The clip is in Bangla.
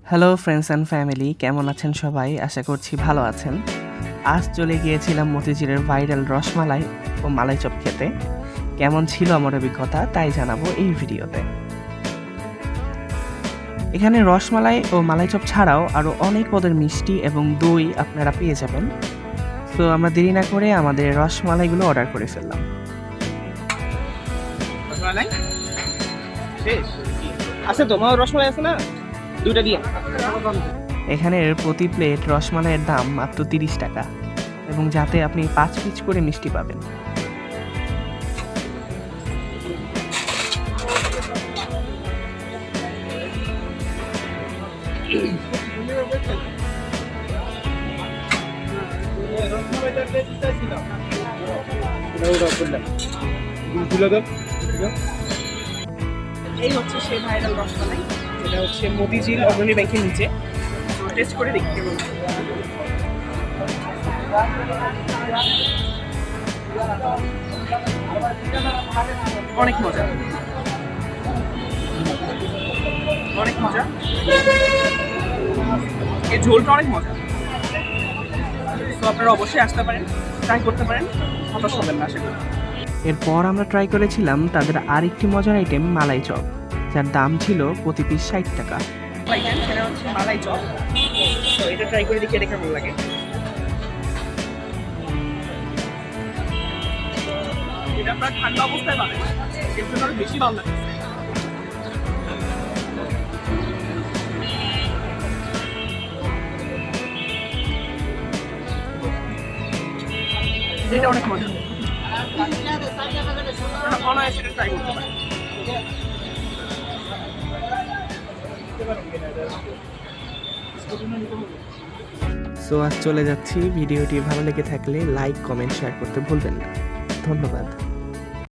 হ্যালো ফ্রেন্ডস অ্যান্ড ফ্যামিলি, কেমন আছেন সবাই? আশা করছি ভালো আছেন। আজ চলে গিয়েছিলাম মতিঝিলের ভাইরাল রসমালাই ও মালাই চপ খেতে। কেমন ছিল আমার অভিজ্ঞতা তাই জানাবো এই ভিডিওতে। এখানে রসমালাই ও মালাই চপ ছাড়াও আরও অনেক পদের মিষ্টি এবং দই আপনারা পেয়ে যাবেন। তো আমরা দেরি না করে আমাদের রসমালাইগুলো অর্ডার করে ফেললাম। রসমালাই শেষ আছে তো? আমার রসমালাই আছে না, দুইটা দিয়ে। এখানের প্রতি প্লেট রসমালাইয়ের দাম মাত্র 30 টাকা এবং যাতে আপনি 5 পিস করে মিষ্টি পাবেন। এই হচ্ছে সেই ভাইরাল রসমালাই, এটা হচ্ছে মতিঝিল অগ্রণী ব্যাংকের নিচে। টেস্ট করে দেখি কেমন। অনেক মজা, অনেক মজা। এই ঝোলটা অনেক মজা। তো আপনারা অবশ্যই আসতে পারেন, ট্রাই করতে পারেন, হতাশ হবেন না আশা করি। এরপর আমরা ট্রাই করেছিলাম তাদের আরেকটি মজার আইটেম মালাই চপ, যার দাম ছিল প্রতি পিস 60 টাকা। সেটা হচ্ছে মালাই চপ। তো এটা ট্রাই করে দেখি এটা কেমন লাগে। এটা আপনার ঠান্ডা অবস্থায় পাবেন, এর জন্য আরো বেশি ভালো লাগে। এটা অনেক মজা, অনায়াসে এটা ট্রাই করতে পারেন। সো আজ চলে যাচ্ছি। ভিডিওটি ভালো লেগে থাকলে লাইক, কমেন্ট, শেয়ার করতে ভুলবেন না। ধন্যবাদ।